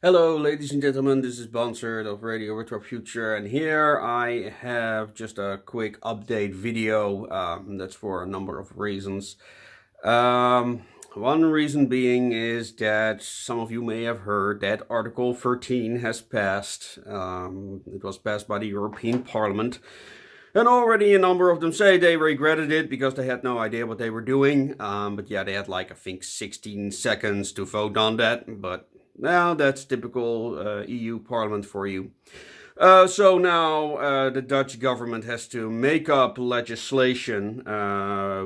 Hello, ladies and gentlemen, this is Bonsert of Radio Retro Future, and here I have just a quick update video. That's for a number of reasons. One reason being is that some of you may have heard that Article 13 has passed. It was passed by the European Parliament. And already a number of them say they regretted it because they had no idea what they were doing. But yeah, they had I think 16 seconds to vote on that. But now that's typical EU Parliament for you. So now the Dutch government has to make up legislation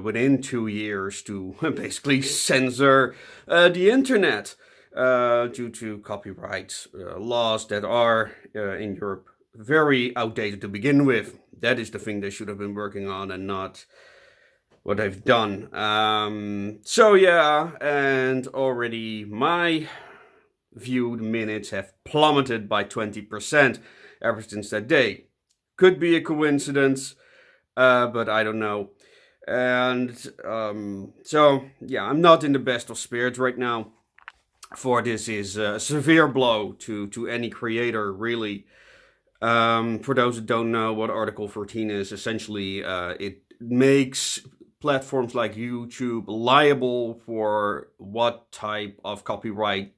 within 2 years to basically censor the internet due to copyright laws that are in Europe very outdated to begin with. That is the thing they should have been working on and not what they've done. So yeah, and already my viewed minutes have plummeted by 20% ever since that day. Could be a coincidence, but I don't know. And so yeah, I'm not in the best of spirits right now, for this is a severe blow to any creator, really. For those who don't know what Article 14 is, essentially it makes platforms like YouTube liable for what type of copyrighted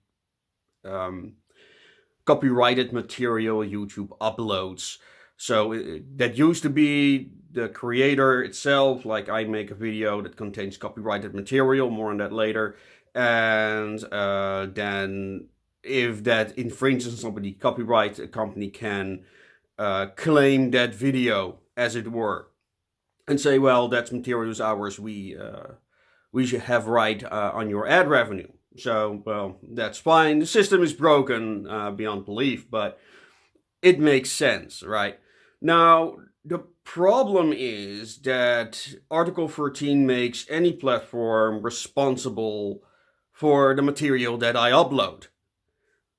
material YouTube uploads. So that used to be the creator itself, like I make a video that contains copyrighted material, more on that later, and then if that infringes on somebody's copyright, a company can claim that video, as it were, and say, well, that's material's ours, we should have right on your ad revenue. So, well, that's fine. The system is broken beyond belief, but it makes sense, right? Now, the problem is that Article 13 makes any platform responsible for the material that I upload.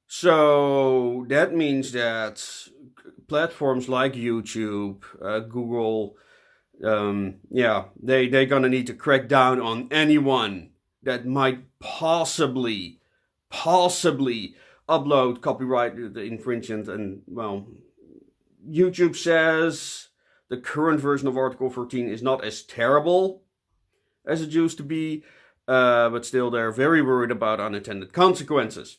So that means that platforms like YouTube, Google, they're gonna need to crack down on anyone that might possibly upload copyright infringement. And well, YouTube says the current version of Article 14 is not as terrible as it used to be, but still they're very worried about unintended consequences.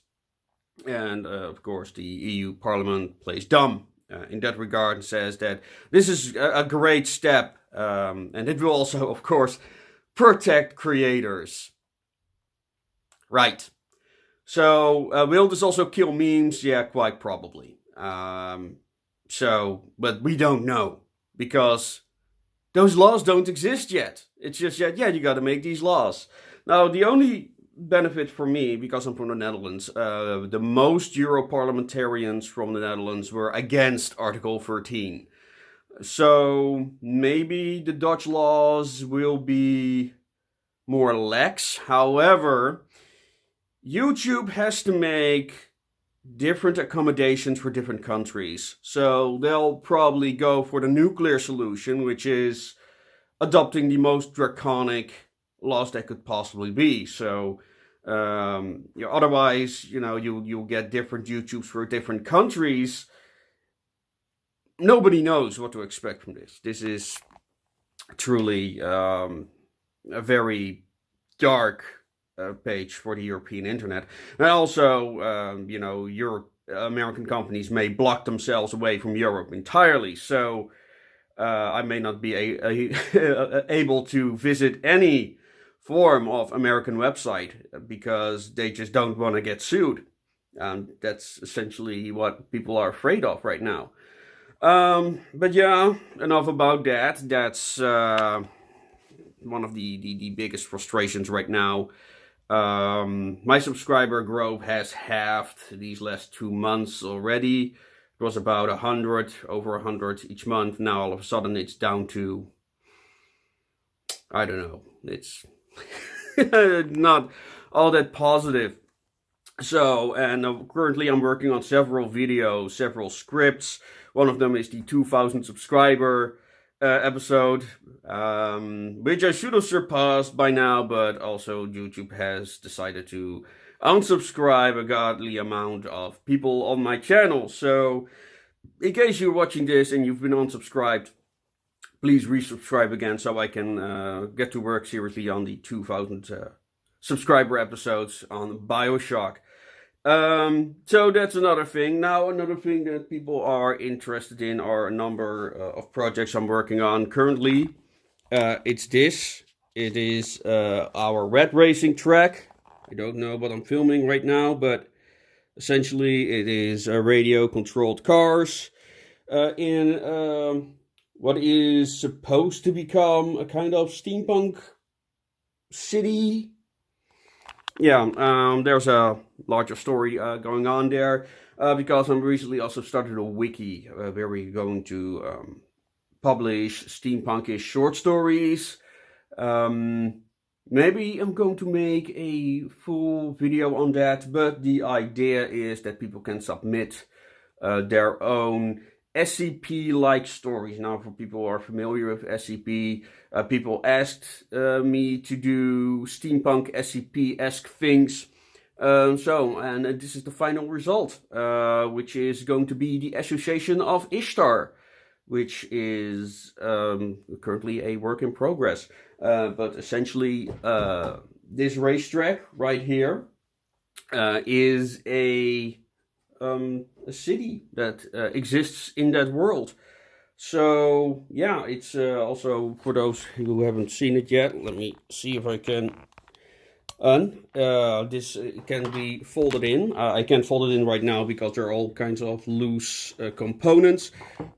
And of course the EU Parliament plays dumb in that regard, and says that this is a great step, and it will also, of course, protect creators. Right. So will this also kill memes? Yeah, quite probably. But we don't know, because those laws don't exist yet. It's just yet, yeah, you gotta make these laws. Now, the only benefit for me, because I'm from the Netherlands, the most Europarliamentarians from the Netherlands were against Article 13. So maybe the Dutch laws will be more lax. However, YouTube has to make different accommodations for different countries. So they'll probably go for the nuclear solution, which is adopting the most draconic laws that could possibly be. So otherwise, you'll get different YouTubes for different countries. Nobody knows what to expect from this. This is truly a very dark page for the European internet. And also, American companies may block themselves away from Europe entirely. So I may not be able to visit any form of American website because they just don't want to get sued. That's essentially what people are afraid of right now. But yeah, enough about that. That's one of the biggest frustrations right now. My subscriber growth has halved these last 2 months already. It was about 100, over 100 each month. Now all of a sudden it's down to, I don't know, it's not all that positive. So, and currently I'm working on several videos, several scripts. One of them is the 2000 subscriber episode, which I should have surpassed by now, but also YouTube has decided to unsubscribe a godly amount of people on my channel. So in case you're watching this and you've been unsubscribed, please resubscribe again so I can get to work seriously on the 2000 subscriber episodes on BioShock. So that's another thing. Now, another thing that people are interested in are a number of projects I'm working on currently. It's this. It is our red racing track. I don't know what I'm filming right now, but essentially it is radio controlled cars in what is supposed to become a kind of steampunk city. Yeah, there's a larger story going on there, because I'm recently also started a wiki where we're going to publish steampunkish short stories. Maybe I'm going to make a full video on that, but the idea is that people can submit their own SCP-like stories. Now, for people who are familiar with SCP, people asked me to do steampunk SCP-esque things. And this is the final result, which is going to be the Association of Ishtar, which is currently a work in progress. But essentially, this racetrack right here is a city that exists in that world. So yeah, it's also for those who haven't seen it yet. Let me see if I can. This can be folded in. I can't fold it in right now because there are all kinds of loose components,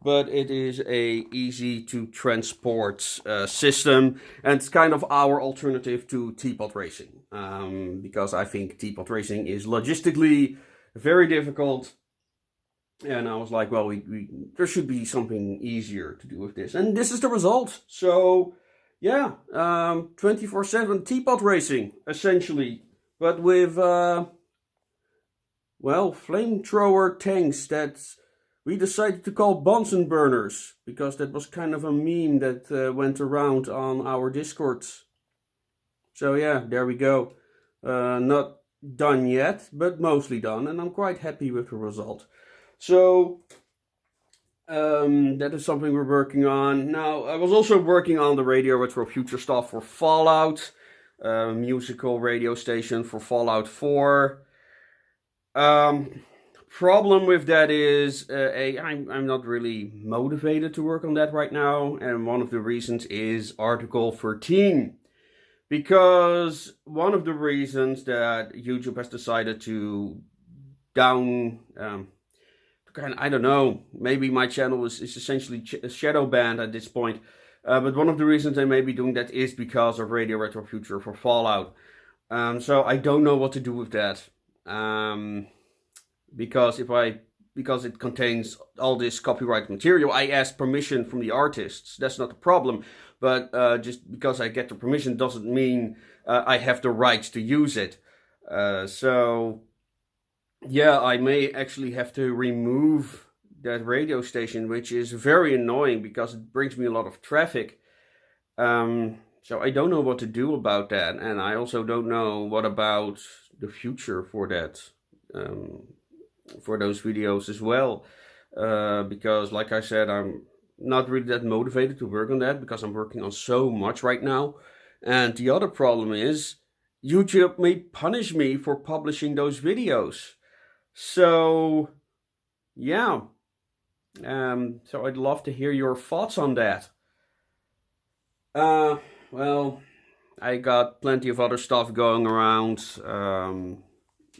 but it is a easy to transport system, and it's kind of our alternative to teapot racing, because I think teapot racing is logistically very difficult, and I was like, well, there should be something easier to do with this, and this is the result. So yeah, 24/7 teapot racing, essentially, but with, well, flamethrower tanks that we decided to call Bunsen burners, because that was kind of a meme that went around on our Discords. So yeah, there we go. Not done yet, but mostly done, and I'm quite happy with the result. So that is something we're working on. Now, I was also working on the Radio Retro Future stuff for Fallout, musical radio station for Fallout 4. Problem with that is, I'm not really motivated to work on that right now, and one of the reasons is Article 13. Because one of the reasons that YouTube has decided to I don't know, maybe my channel is essentially shadow banned at this point, but one of the reasons they may be doing that is because of Radio Retro Future for Fallout. So I don't know what to do with that, because it contains all this copyright material. I asked permission from the artists. That's not the problem, but just because I get the permission doesn't mean I have the rights to use it. So yeah, I may actually have to remove that radio station, which is very annoying because it brings me a lot of traffic. So I don't know what to do about that, and I also don't know what about the future for that, for those videos as well, because like I said, I'm not really that motivated to work on that because I'm working on so much right now. And the other problem is YouTube may punish me for publishing those videos. So yeah, so I'd love to hear your thoughts on that. Well, I got plenty of other stuff going around.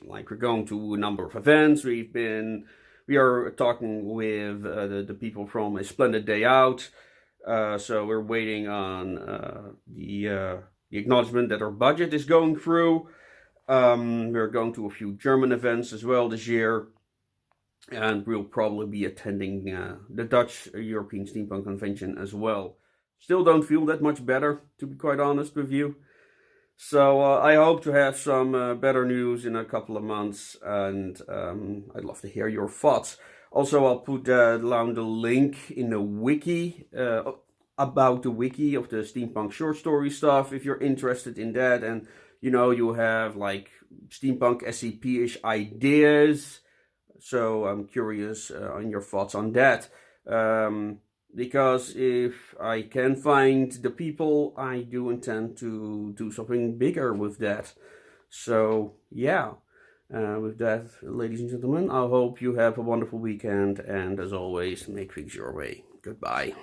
Like, we're going to a number of events. We are talking with the people from A Splendid Day Out. So we're waiting on the acknowledgement that our budget is going through. We're going to a few German events as well this year. And we'll probably be attending the Dutch European Steampunk Convention as well. Still don't feel that much better, to be quite honest with you. So I hope to have some better news in a couple of months, and I'd love to hear your thoughts. Also, I'll put down the link in the wiki, about the wiki of the steampunk short story stuff, if you're interested in that, and you know, you have like steampunk SCP-ish ideas. So I'm curious on your thoughts on that. Because if I can find the people, I do intend to do something bigger with that. So yeah, with that, ladies and gentlemen, I hope you have a wonderful weekend, and as always, make things your way. Goodbye.